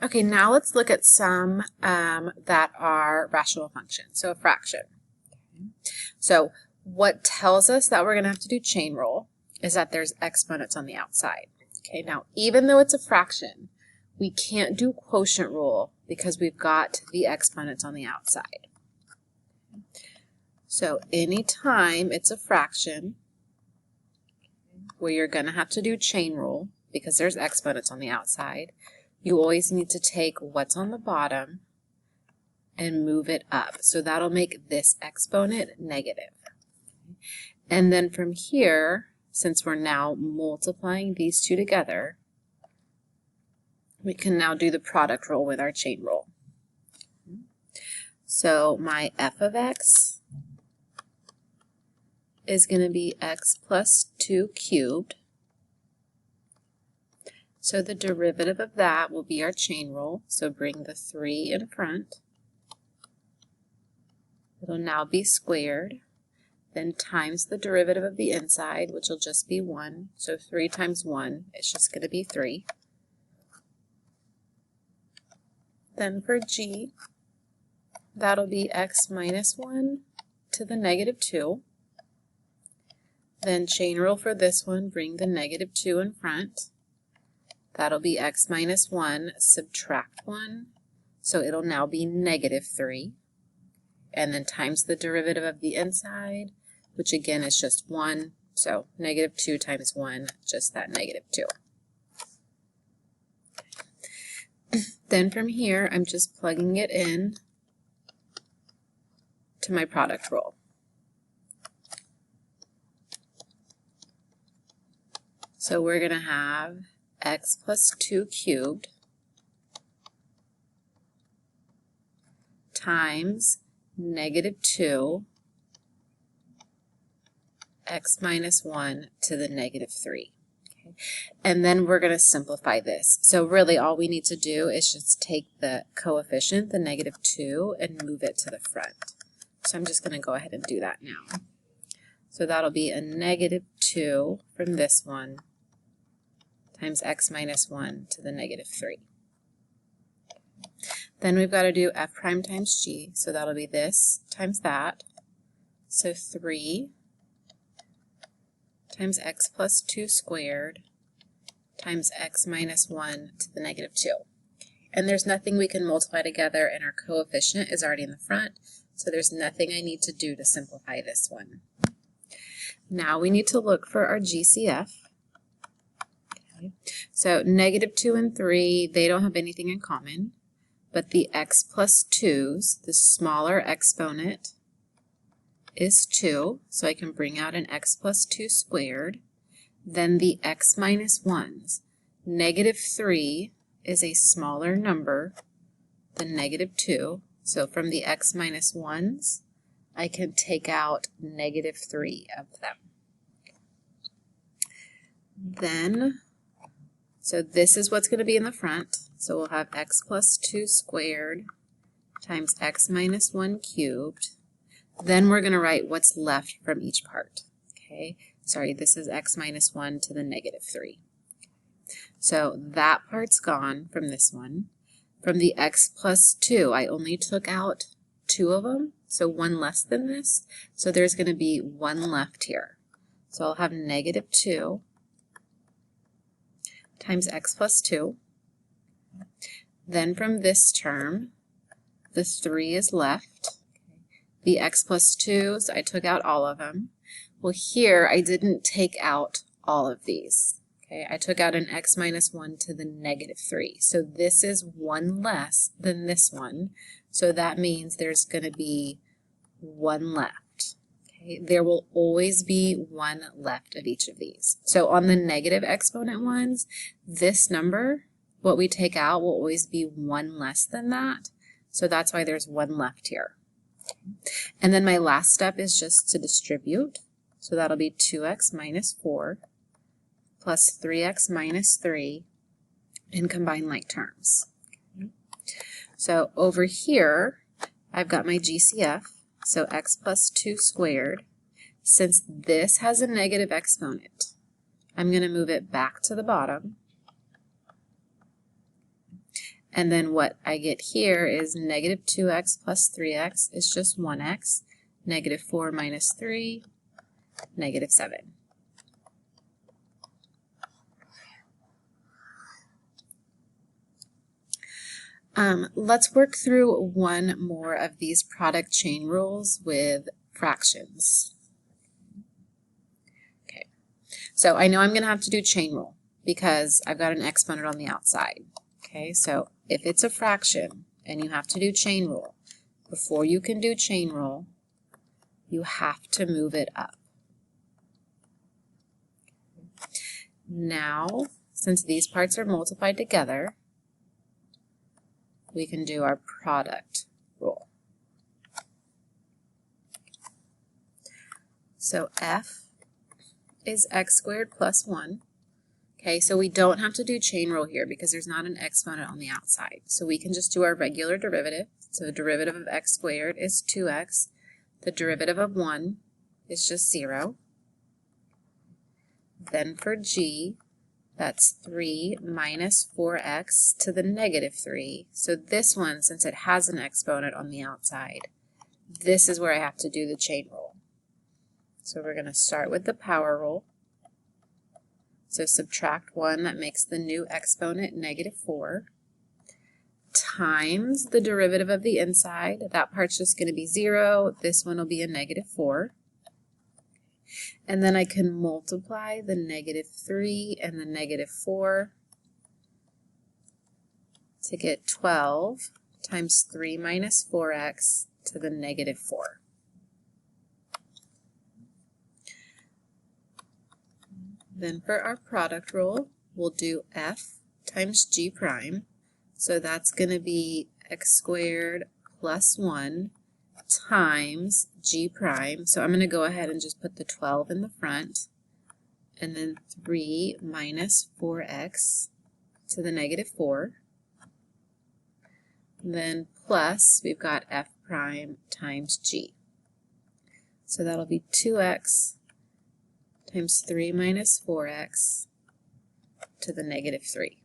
Okay, now let's look at some that are rational functions, so a fraction. So what tells us that we're going to have to do chain rule is that there's exponents on the outside. Okay, now even though it's a fraction, we can't do quotient rule because we've got the exponents on the outside. So anytime it's a fraction where you're going to have to do chain rule because there's exponents on the outside, you always need to take what's on the bottom and move it up. So that'll make this exponent negative. And then from here, since we're now multiplying these two together, we can now do the product rule with our chain rule. So my f of x is going to be x plus 2 cubed. So the derivative of that will be our chain rule. So bring the 3 in front. It'll now be squared. Then times the derivative of the inside, which will just be 1. So 3 times 1 is just going to be 3. Then for g, that'll be x minus 1 to the negative 2. Then chain rule for this one, bring the negative 2 in front. That'll be x minus 1, subtract 1, so it'll now be negative 3. And then times the derivative of the inside, which again is just 1, so negative 2 times 1, just that negative 2. Then from here, I'm just plugging it in to my product rule. So we're going to have x plus 2 cubed times negative 2 x minus 1 to the negative 3. Okay. And then we're going to simplify this. So really all we need to do is just take the coefficient, the negative 2, and move it to the front. So I'm just going to go ahead and do that now. So that'll be a negative 2 from this one times x minus 1 to the negative 3. Then we've got to do f prime times g, so that'll be this times that. So 3 times x plus 2 squared times x minus 1 to the negative 2. And there's nothing we can multiply together, and our coefficient is already in the front, so there's nothing I need to do to simplify this one. Now we need to look for our GCF. So negative 2 and 3, they don't have anything in common, but the x plus 2's, the smaller exponent, is 2, so I can bring out an x plus 2 squared. Then the x minus 1's, negative 3 is a smaller number than negative 2, so from the x minus 1's, I can take out negative 3 of them. Then so this is what's going to be in the front. So we'll have x plus 2 squared times x minus 1 cubed. Then we're going to write what's left from each part. Okay, sorry, this is x minus 1 to the negative 3. So that part's gone from this one. From the x plus 2, I only took out 2 of them, so 1 less than this. So there's going to be 1 left here. So I'll have negative 2 times x plus 2. Then from this term, the 3 is left. The x plus 2's, I took out all of them. Well, here I didn't take out all of these. Okay, I took out an x minus 1 to the negative 3. So this is 1 less than this one. So that means there's going to be 1 left. There will always be 1 left of each of these. So on the negative exponent ones, this number, what we take out, will always be 1 less than that. So that's why there's 1 left here. And then my last step is just to distribute. So that'll be 2x minus 4 plus 3x minus 3 and combine like terms. So over here, I've got my GCF. So x plus 2 squared. Since this has a negative exponent, I'm going to move it back to the bottom. And then what I get here is negative 2x plus 3x is just 1x. Negative 4 minus 3, negative 7. Let's work through one more of these product chain rules with fractions. Okay, so I know I'm going to have to do chain rule because I've got an exponent on the outside. Okay, so if it's a fraction and you have to do chain rule, before you can do chain rule, you have to move it up. Now, since these parts are multiplied together, we can do our product rule. So f is x squared plus 1. Okay, so we don't have to do chain rule here because there's not an exponent on the outside. So we can just do our regular derivative. So the derivative of x squared is 2x. The derivative of 1 is just 0. Then for g, that's 3 minus 4x to the negative 3. So this one, since it has an exponent on the outside, this is where I have to do the chain rule. So we're going to start with the power rule. So subtract 1, that makes the new exponent negative 4, times the derivative of the inside. That part's just going to be 0. This one will be a negative 4. And then I can multiply the negative 3 and the negative 4 to get 12 times 3 minus 4x to the negative 4. Then for our product rule, we'll do f times g prime. So that's going to be x squared plus 1 times g prime. So I'm going to go ahead and just put the 12 in the front, and then 3 minus 4x to the negative 4. And then plus, we've got f prime times g. So that'll be 2x times 3 minus 4x to the negative 3.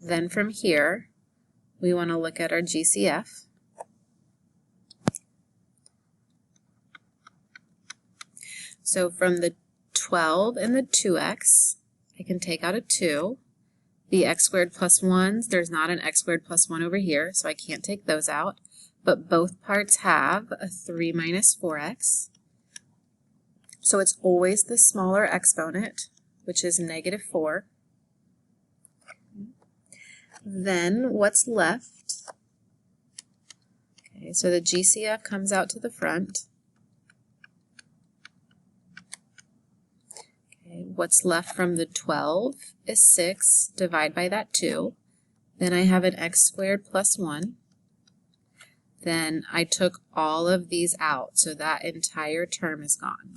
Then from here, we want to look at our GCF. So from the 12 and the 2x, I can take out a 2. The x squared plus 1s, there's not an x squared plus 1 over here, so I can't take those out. But both parts have a 3 minus 4x. So it's always the smaller exponent, which is negative 4. Then what's left? Okay, so the GCF comes out to the front. Okay, what's left from the 12 is 6, divide by that 2. Then I have an x squared plus 1. Then I took all of these out, so that entire term is gone.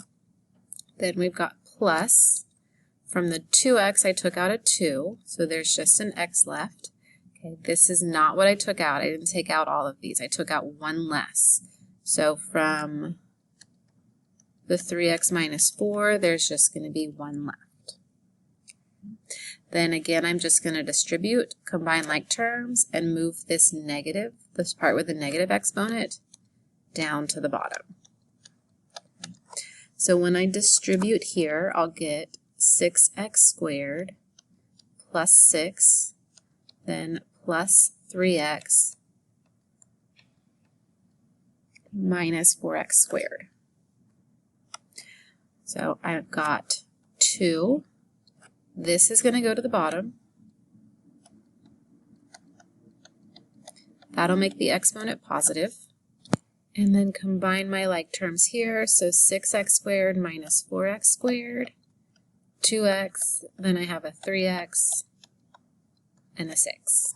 Then we've got plus. From the 2x, I took out a 2, so there's just an x left. Okay, this is not what I took out. I didn't take out all of these. I took out one less. So from the 3x minus 4, there's just going to be 1 left. Then again, I'm just going to distribute, combine like terms, and move this negative, this part with the negative exponent, down to the bottom. So when I distribute here, I'll get 6x squared plus 6, then plus 3x minus 4x squared. So I've got 2. This is going to go to the bottom. That'll make the exponent positive. And then combine my like terms here. So 6x squared minus 4x squared, 2x, then I have a 3x and a 6.